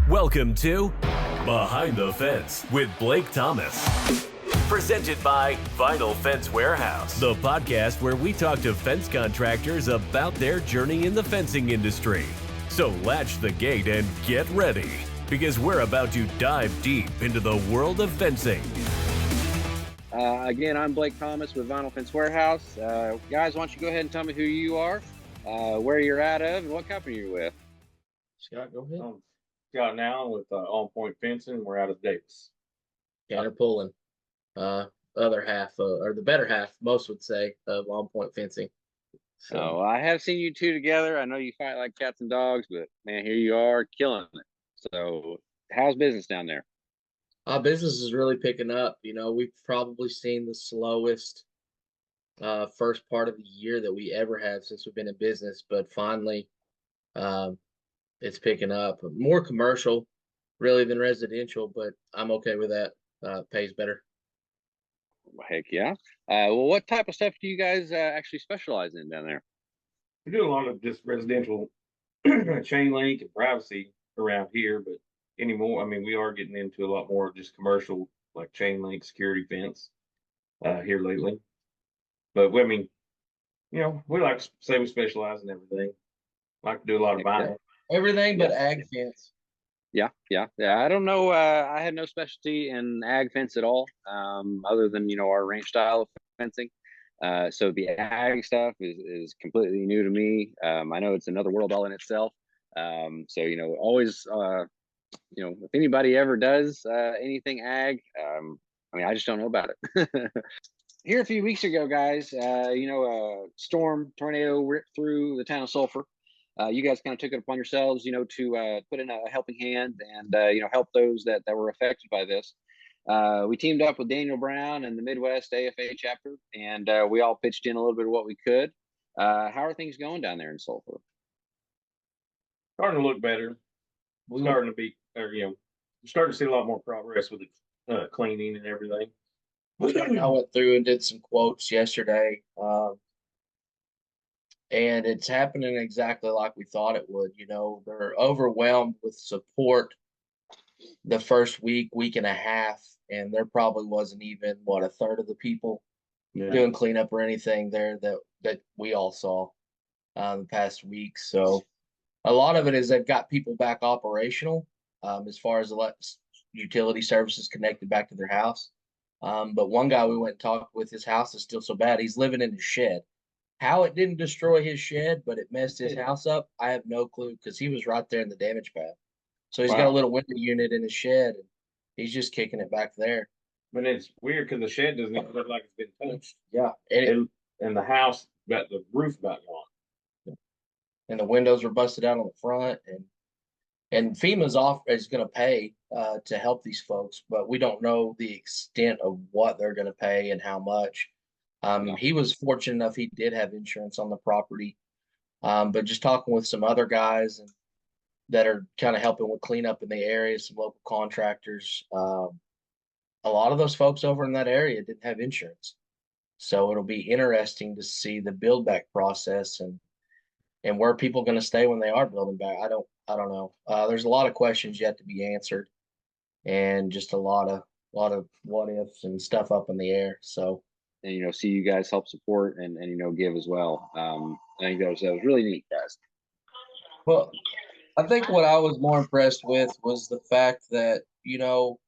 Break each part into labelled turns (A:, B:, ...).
A: Welcome to Behind the Fence with Blake Thomas. Presented by Vinyl Fence Warehouse, the podcast where we talk to fence contractors about their journey in the fencing industry. So latch the gate and get ready, because we're about to dive deep into the world of fencing.
B: Again, I'm Blake Thomas with Vinyl Fence Warehouse. Guys, why don't you go ahead and tell me who you are, where you're out of, and what company you're with.
C: Scott, go ahead.
D: Scott Nowlin with On Point Fencing. We're out of Davis.
C: Tanner Pullen, other half, or the better half, most would say, of On Point Fencing.
B: So I have seen you two together. I know you fight like cats and dogs, but man, here you are killing it. So how's business down there?
C: Business is really picking up. You know, we've probably seen the slowest first part of the year that we ever have since we've been in business, but finally it's picking up. More commercial, really, than residential, but I'm okay with that. Pays better.
B: Heck yeah. Well, what type of stuff do you guys actually specialize in down there?
D: We do a lot of just residential chain link and privacy around here, but anymore, I mean, we are getting into a lot more just commercial, like chain link security fence here lately. But I mean, you know, we like to say we specialize in everything. Like to do a lot of vinyl.
C: Everything but ag fence.
B: Yeah. I don't know. I had no specialty in ag fence at all, other than, you know, our ranch style of fencing. So the ag stuff is completely new to me. I know it's another world all in itself. So, you know, always, you know, if anybody ever does anything ag, I mean, I just don't know about it. Here a few weeks ago, guys, you know, a tornado ripped through the town of Sulphur. You guys kind of took it upon yourselves, you know, to put in a helping hand and, you know, help those that were affected by this. We teamed up with Daniel Brown and the Midwest AFA chapter, and we all pitched in a little bit of what we could. How are things going down there in Sulphur?
D: Starting to look better. We're starting to be, or, you know, we're starting to see a lot more progress with the cleaning and everything.
C: I went through and did some quotes yesterday. And it's happening exactly like we thought it would. You know, they're overwhelmed with support the first week and a half, and there probably wasn't even, a third of the people doing cleanup or anything there that we all saw the past week. So a lot of it is they've got people back operational as far as utility services connected back to their house. But one guy we went and talked with, his house is still so bad, he's living in his shed. How it didn't destroy his shed, but it messed his house up, I have no clue, because he was right there in the damage path. So he's got a little window unit in his shed, and he's just kicking it back there.
D: But it's weird because the shed doesn't even look like it's been touched.
C: Yeah.
D: And the house, the roof about gone.
C: And the windows were busted out on the front. And FEMA's is going to pay to help these folks, but we don't know the extent of what they're going to pay and how much. He was fortunate enough he did have insurance on the property, but just talking with some other guys that are kind of helping with cleanup in the area, some local contractors, a lot of those folks over in that area didn't have insurance. So it'll be interesting to see the build back process and where people going to stay when they are building back. I don't know. There's a lot of questions yet to be answered, and just a lot of what ifs and stuff up in the air. So.
B: And, you know, see you guys help support and you know, give as well. I think that was really neat, guys.
C: Well, I think what I was more impressed with was the fact that, you know,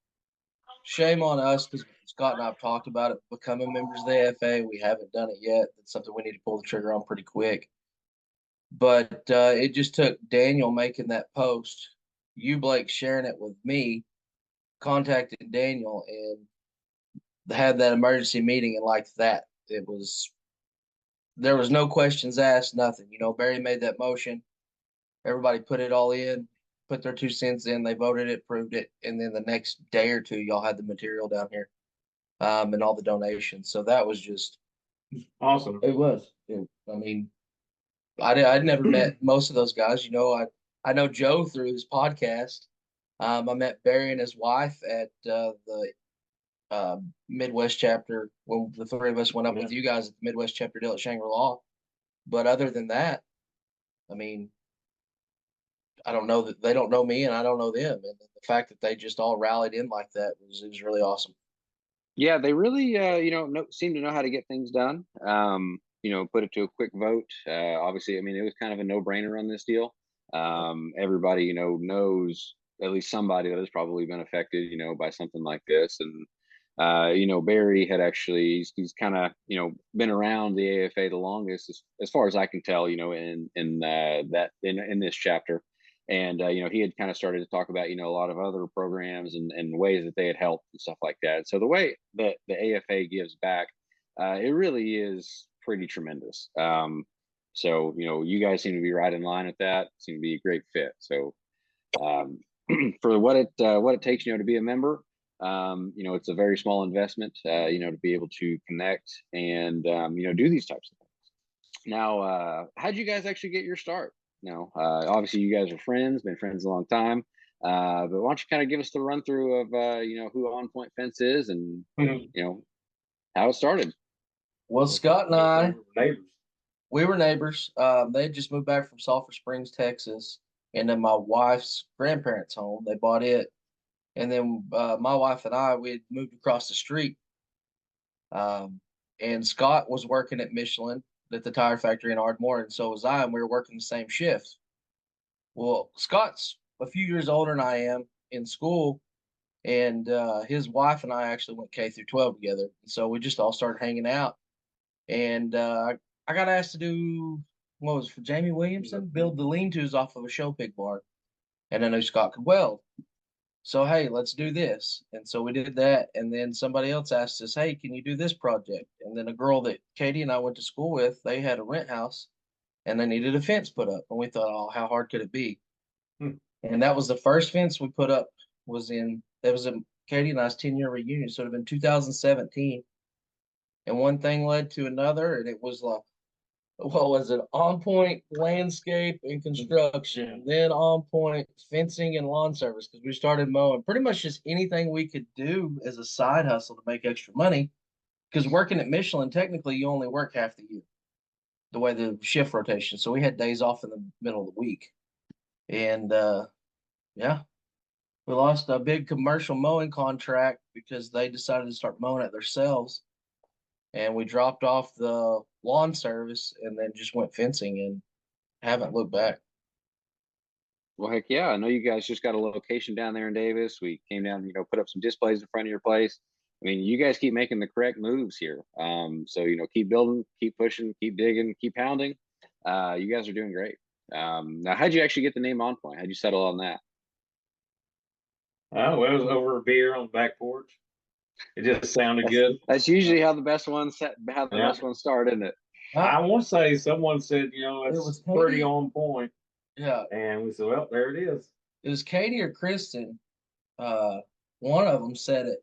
C: shame on us, because Scott and I have talked about it, becoming members of the AFA. We haven't done it yet. It's something we need to pull the trigger on pretty quick. But it just took Daniel making that post, you, Blake, sharing it with me, contacted Daniel, and had that emergency meeting, and like that, there was no questions asked, nothing. You know, Barry made that motion. Everybody put it all in, put their 2 cents in. They voted it, approved it. And then the next day or two, y'all had the material down here and all the donations. So that was just
D: awesome.
C: It was. I mean, I'd never met most of those guys. You know, I know Joe through his podcast. I met Barry and his wife at the Midwest chapter when the three of us went up with you guys at the Midwest chapter deal at Shangri-La. But other than that, I mean, I don't know that they don't know me and I don't know them. And the fact that they just all rallied in like that was really awesome.
B: Yeah, they really, seem to know how to get things done. Put it to a quick vote. Obviously, I mean, it was kind of a no-brainer on this deal. Everybody, knows at least somebody that has probably been affected, by something like this. And, Barry had actually, he's kind of, been around the AFA the longest, as far as I can tell, in this chapter. And he had kind of started to talk about a lot of other programs and ways that they had helped and stuff like that. So the way that the AFA gives back, it really is pretty tremendous. So you guys seem to be right in line with that. Seem to be a great fit. So for what it takes, to be a member, it's a very small investment, to be able to connect and do these types of things. Now, how'd you guys actually get your start? Obviously you guys are friends, been friends a long time. But why don't you kind of give us the run through of who On Point Fence is and how it started.
C: Well, Scott and I,
D: Neighbors.
C: we were neighbors. They had just moved back from Sulphur Springs, Texas, and then my wife's grandparents' home. They bought it, and then my wife and I, we had moved across the street. And Scott was working at Michelin at the tire factory in Ardmore, and so was I, and we were working the same shift. Well, Scott's a few years older than I am in school, and his wife and I actually went K through 12 together. And so we just all started hanging out. And I got asked to do what was it, for Jamie Williamson, build the lean-tos off of a show pig barn. And I knew Scott could weld. So hey, let's do this. And so we did that. And then somebody else asked us, hey, can you do this project? And then a girl that Katie and I went to school with, they had a rent house and they needed a fence put up. And we thought, oh, how hard could it be? And that was the first fence we put up was in Katie and I's 10-year reunion. So it would have been 2017. And one thing led to another, and it was like, what was it? On Point landscape and construction, then On Point fencing and lawn service, because we started mowing pretty much just anything we could do as a side hustle to make extra money. Because working at Michelin, technically you only work half the year, the way the shift rotation. So we had days off in the middle of the week. And yeah, we lost a big commercial mowing contract because they decided to start mowing it themselves. And we dropped off the lawn service and then just went fencing and haven't looked back.
B: Well, heck yeah. I know you guys just got a location down there in Davis. We came down, put up some displays in front of your place. I mean, you guys keep making the correct moves here. So, keep building, keep pushing, keep digging, keep pounding. You guys are doing great. Now, how'd you actually get the name On Point? How'd you settle on that?
D: Oh, well, it was over a beer on the back porch. It just sounded good.
B: That's usually how the best ones start, isn't it?
D: I want to say someone said, it's pretty on point.
C: Yeah.
D: And we said, well, there it is.
C: It was Katie or Kristen. One of them said it,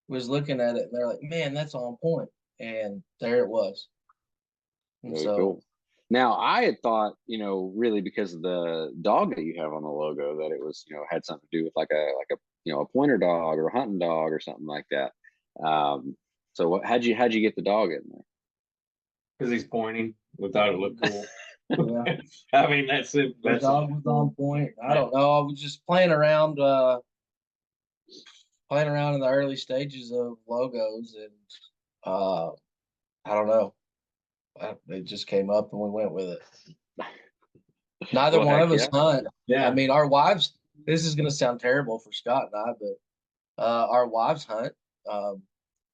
C: was looking at it, and they're like, man, that's on point. And there it was. And
B: Very cool. Now, I had thought, really because of the dog that you have on the logo, that it was, had something to do with like a pointer dog or a hunting dog or something like that. So how'd you get the dog in there?
C: Because
D: he's pointing. We thought it looked cool.
C: Yeah.
D: I mean, that's it.
C: The dog was on point. I don't know. I was just playing around in the early stages of logos, and I don't know. It just came up and we went with it. Neither one of us hunt.
D: Yeah.
C: I mean, our wives, this is going to sound terrible for Scott and I, but our wives hunt.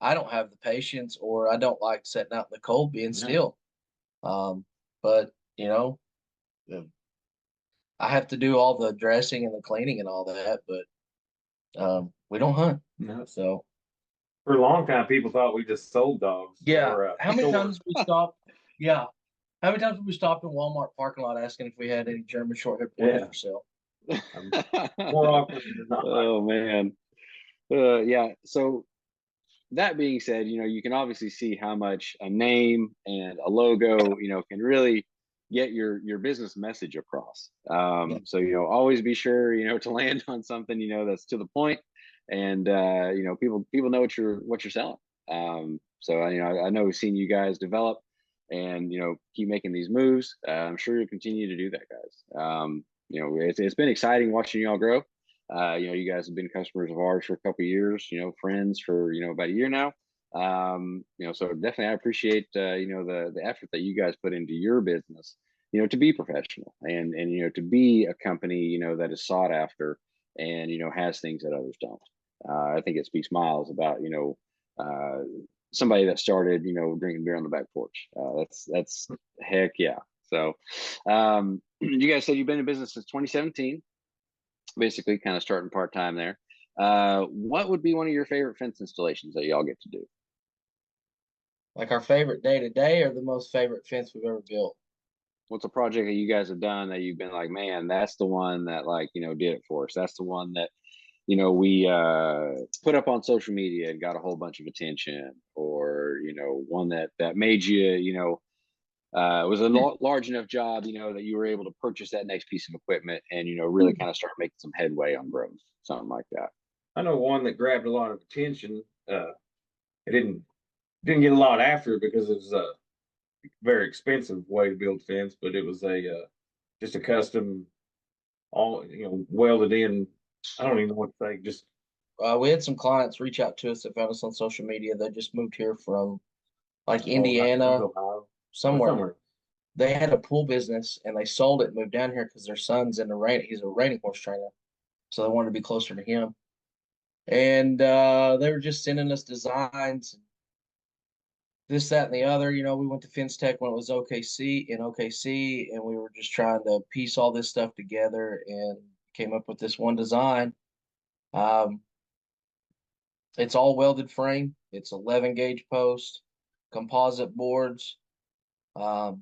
C: I don't have the patience, or I don't like sitting out in the cold being still. But, I have to do all the dressing and the cleaning and all that, but we don't hunt.
D: No.
C: So
D: for a long time, people thought we just sold dogs.
C: Yeah. How many times we stopped? Yeah. How many times have we stopped in Walmart parking lot asking if we had any German short-haired pointers for sale?
D: More often than not.
B: Oh man. Yeah. So that being said, you can obviously see how much a name and a logo, can really get your business message across. So, always be sure, to land on something, that's to the point, and, people know what you're selling. So, I know we've seen you guys develop and, keep making these moves. I'm sure you'll continue to do that, guys. it's been exciting watching y'all grow. You guys have been customers of ours for a couple of years, friends for, about a year now. So definitely I appreciate, the effort that you guys put into your business, to be professional and to be a company, that is sought after and, has things that others don't. I think it speaks miles about, uh, somebody that started, drinking beer on the back porch. That's heck yeah. So, you guys said you've been in business since 2017, basically kind of starting part-time there. What would be one of your favorite fence installations that y'all get to do?
C: Like our favorite day to day, or the most favorite fence we've ever built?
B: What's a project that you guys have done that you've been like, man, that's the one that did it for us. That's the one that, we put up on social media and got a whole bunch of attention, or, one that made you, was a large enough job, that you were able to purchase that next piece of equipment and, really kind of start making some headway on growth, something like that.
D: I know one that grabbed a lot of attention. It didn't get a lot after it because it was a very expensive way to build fence, but it was just a custom, all welded in. I don't even know what to say. Just
C: We had some clients reach out to us that found us on social media. They just moved here from like Indiana, somewhere. They had a pool business and they sold it and moved down here because their son's in the rain. He's a reining horse trainer, so they wanted to be closer to him. And they were just sending us designs, this, that, and the other. We went to Fence Tech when it was OKC, and we were just trying to piece all this stuff together and came up with this one design. It's all welded frame. It's 11 gauge post, composite boards. To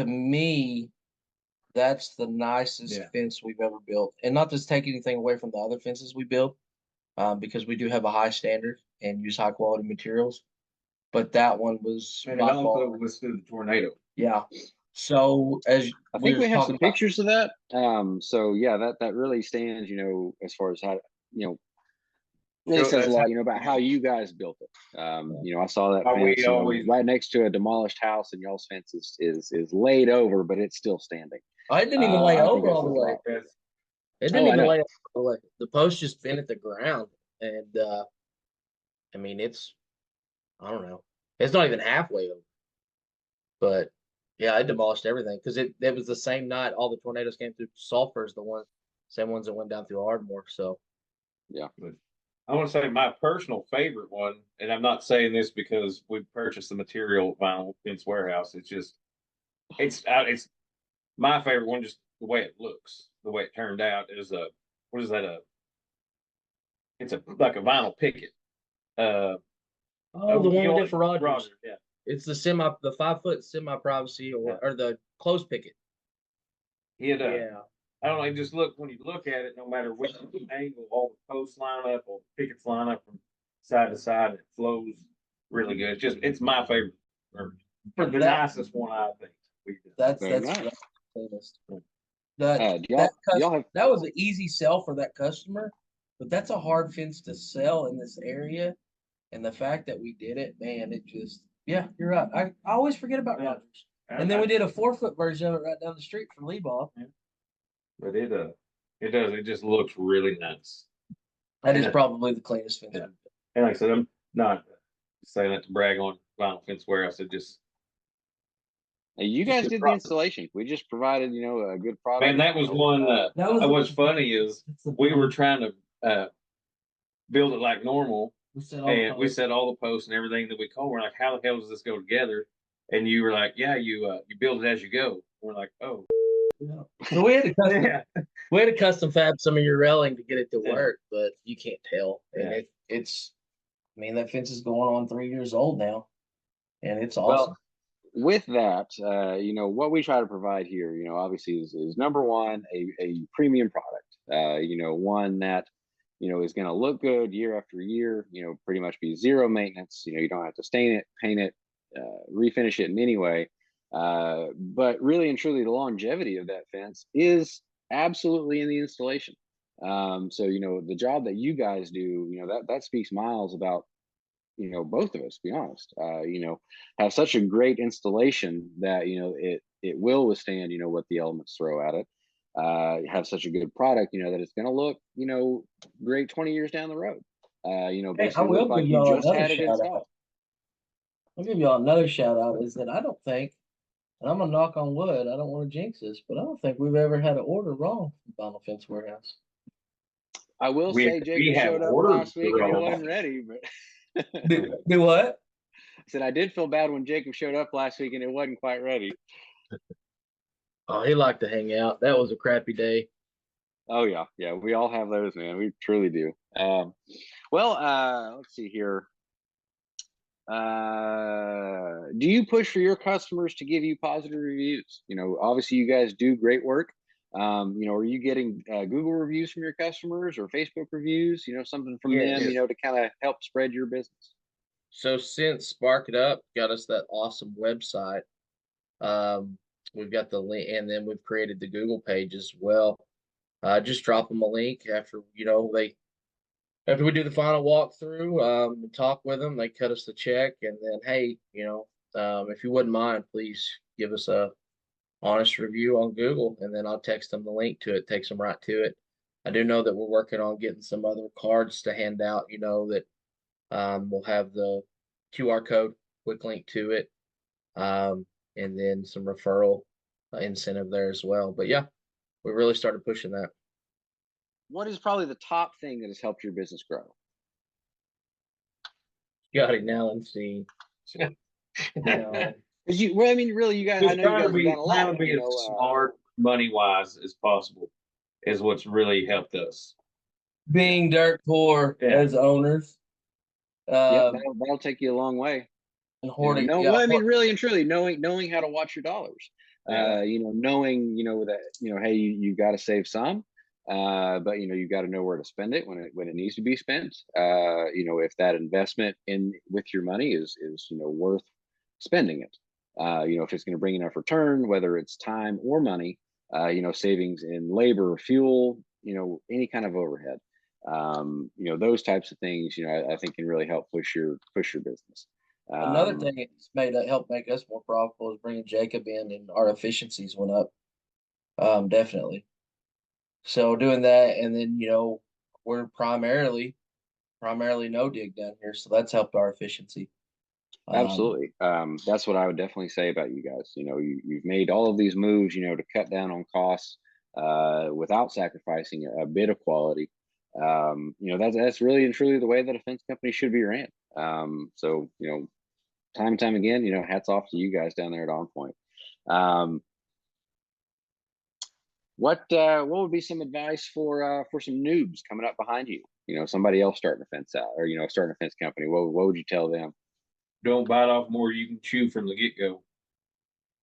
C: me, that's the nicest fence we've ever built. And not to take anything away from the other fences we build, because we do have a high standard and use high quality materials. But that one was
D: and it also withstood the tornado.
C: Yeah. So as
B: I think we have some pictures of that. So yeah, that really stands, as far as how, it says a lot, about how you guys built it. I saw that fence, right next to a demolished house, and y'all's fence is laid over, but it's still standing.
C: I didn't even lay over all the way. It didn't even lay over all the way. The post just been at the ground, and I mean, I don't know, it's not even halfway over. But yeah, I demolished everything because it was the same night all the tornadoes came through. Sulphur is the same ones that went down through Ardmore. So
B: yeah.
D: I want to say my personal favorite one, and I'm not saying this because we purchased the material at Vinyl Fence Warehouse. It's my favorite one, just the way it looks, the way it turned out is what is that? It's like a vinyl picket.
C: the one we did for Rogers.
D: Yeah.
C: It's the 5-foot semi-privacy or the close picket.
D: I don't know. It just when you look at it, no matter which angle, all the posts line up, all the pickets line up from side to side, it flows really good. It's my favorite, or the nicest one I think.
C: That's nice. That was an easy sell for that customer, but that's a hard fence to sell in this area. And the fact that we did it, man, it just, yeah, you're right. I always forget about Rogers. And then we did a 4-foot version of it right down the street from Lebaugh.
D: Yeah. But it does. It just looks really nice.
C: That is probably the cleanest fence.
D: Yeah. And like I said, I'm not saying that to brag on Vinyl Fence Warehouse. It just.
B: You guys did the installation. We just provided, a good product.
D: Man, that was one. What's funny is we were trying to build it like normal. We set all the posts and everything that we called. We're like, how the hell does this go together? And you were like, yeah, you build it as you go. We're like, oh.
C: Yeah. So we had to custom fab some of your railing to get it to work, but you can't tell. And that fence is going on 3 years old now, and it's awesome.
B: Well, with that, what we try to provide here, obviously is number one, a premium product, one that, is going to look good year after year, pretty much be zero maintenance. You don't have to stain it, paint it, refinish it in any way. But really and truly, the longevity of that fence is absolutely in the installation. So, the job that you guys do, that speaks miles about, both of us, to be honest, have such a great installation that, it will withstand, what the elements throw at it. Have such a good product, that it's going to look, great 20 years down the road.
E: Hey, I
B: Basically
E: will
B: look
E: give
B: like you
E: y'all
B: just
E: another
B: had it
E: shout out.
B: installed.
E: I'll give y'all another shout out is that I don't think, and I'm gonna knock on wood, I don't want to jinx this, but I don't think we've ever had an order wrong from Final Fence Warehouse.
B: I will
D: We
B: say Jacob
D: have
B: showed up
D: ordered
B: last week
D: the
B: and he
D: wrong-
B: wasn't ready, but
E: Do what?
B: I said I did feel bad when Jacob showed up last week and it wasn't quite ready.
E: Oh, he liked to hang out. That was a crappy day.
B: Oh yeah, we all have those, man. We truly do. Let's see here. Do you push for your customers to give you positive reviews? Obviously you guys do great work. Are you getting Google reviews from your customers or Facebook reviews? Something from
E: Yes.
B: them, to kind of help spread your business.
E: So since Spark It Up got us that awesome website, we've got the link, and then we've created the Google page as well. Just drop them a link after after we do the final walkthrough, and talk with them. They cut us the check, and then hey, if you wouldn't mind, please give us a honest review on Google, and then I'll text them the link to it. Takes them right to it. I do know that we're working on getting some other cards to hand out. That we'll have the QR code, quick link to it, and then some referral incentive there as well. But yeah, we really started pushing that.
B: What is probably the top thing that has helped your business grow?
E: Got it now and see.
B: Because really, you guys, I
D: Just
B: know you
D: trying
B: guys
D: to
B: have
D: be
B: done a lot.
D: as smart money wise as possible is what's really helped us.
E: Being dirt poor
D: Yeah.
E: as owners.
B: Yep, that'll take you a long way.
E: And hoarding.
B: Really and truly, knowing how to watch your dollars.
D: Yeah.
B: Knowing that hey, you got to save some, but you got to know where to spend it when it needs to be spent. If that investment with your money is worth spending it. If it's going to bring enough return, whether it's time or money, savings in labor, fuel, any kind of overhead. Those types of things, I think can really help push your business.
E: Another thing it's help make us more profitable is bringing Jacob in, and our efficiencies went up. Definitely. So doing that, and then we're primarily no dig down here, so that's helped our efficiency.
B: Absolutely. That's what I would definitely say about you guys. You've made all of these moves, to cut down on costs, without sacrificing a bit of quality. That's really and truly the way that a fence company should be ran. So, time and time again, hats off to you guys down there at On Point. What would be some advice for some noobs coming up behind you? Somebody else starting a fence out, or starting a fence company. What would you tell them?
D: Don't bite off more you can chew from the get go,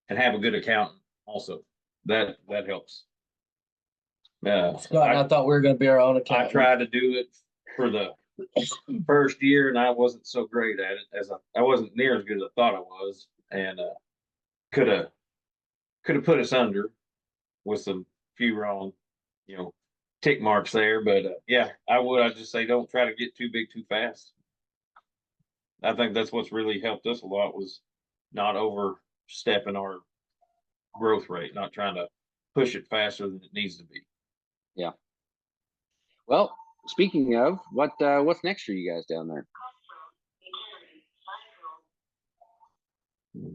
D: and have a good accountant. Also, that helps.
E: Scott and I thought we were going to be our own accountant.
D: I tried to do it for the first year, and I wasn't so great at it as I wasn't near as good as I thought I was, and could have put us under with some few wrong, tick marks there. But I'd just say don't try to get too big too fast. I think that's what's really helped us a lot, was not overstepping our growth rate, not trying to push it faster than it needs to be.
B: Yeah. Well, speaking of, what's next for you guys down there?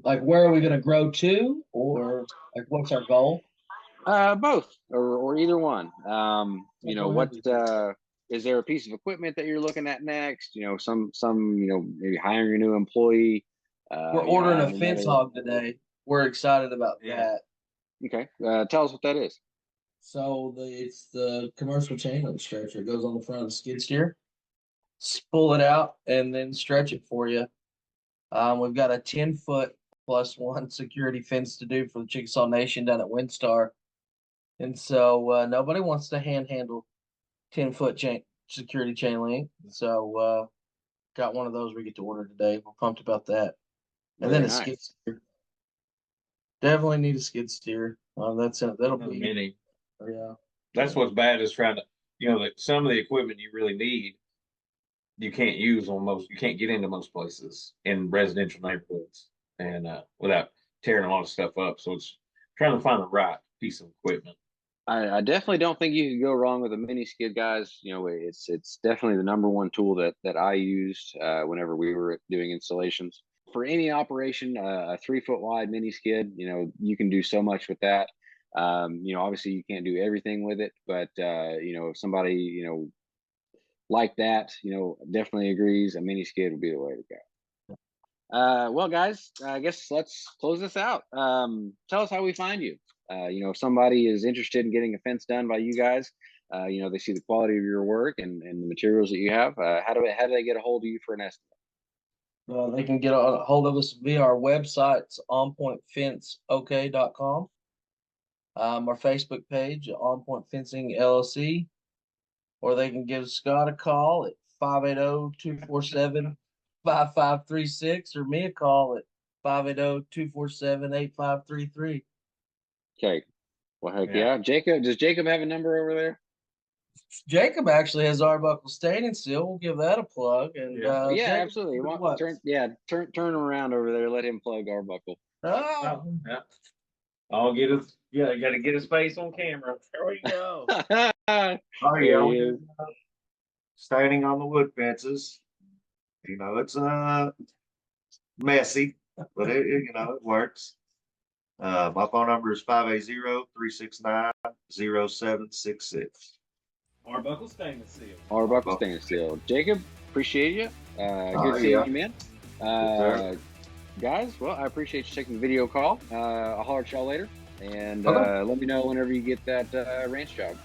E: Like, where are we going to grow to, or like what's our goal?
B: Both, or either one. Is there a piece of equipment that you're looking at next? Some maybe hiring a new employee.
E: We're ordering a fence hog today. We're excited about that.
B: Okay. Tell us what that is.
E: So it's the commercial chain link stretcher. It goes on the front of the skid steer. Pull it out and then stretch it for you. We've got a 10-foot +1 security fence to do for the Chickasaw Nation down at Windstar. And so nobody wants to handle 10-foot security chain link. So got one of those we get to order today. We're pumped about that. And then a skid steer. Definitely need a skid steer. That'll be
D: many.
E: Yeah.
D: That's what's bad, is trying to, some of the equipment you really need, you can't you can't get into most places in residential neighborhoods and without tearing a lot of stuff up. So it's trying to find the right piece of equipment.
B: I definitely don't think you could go wrong with a mini skid, guys. You know, it's definitely the number one tool that I used whenever we were doing installations. For any operation, a 3 foot wide mini skid, you know, you can do so much with that. You know, obviously you can't do everything with it, but you know, if somebody, you know, like that, you know, definitely agrees, a mini skid would be the way to go. Well, guys, I guess let's close this out. Tell us how we find you. You know, if somebody is interested in getting a fence done by you guys, you know, they see the quality of your work and the materials that you have. How do they get a hold of you for an estimate?
C: They can get a hold of us via our website, it's onpointfenceok.com. Our Facebook page, On Point Fencing LLC, or they can give Scott a call at 580-247-5536, or me a call at 580-247-8533.
B: Okay. Well, heck yeah. Jacob, does Jacob have a number over there?
C: Jacob actually has Arbuckle Standing Still. We'll give that a plug. And
B: Yeah,
C: Jacob,
B: absolutely.
C: what?
B: Turn him around over there. Let him plug Arbuckle.
C: Oh,
D: Yeah. I'll get his. Yeah, you got to get his face on camera.
C: there we go.
F: Oh
B: There
F: yeah,
B: he is.
F: standing on the wood fences. You know, it's messy, but it works. My phone number is 580-369-0766.
D: Arbuckle stainless steel.
B: Arbuckle Stainless Steel. Jacob, appreciate you. Good seeing
F: yeah.
B: you, man.
F: sir.
B: Guys, well, I appreciate you taking the video call. I'll holler at y'all later. And
C: Okay.
B: let me know whenever you get that ranch job.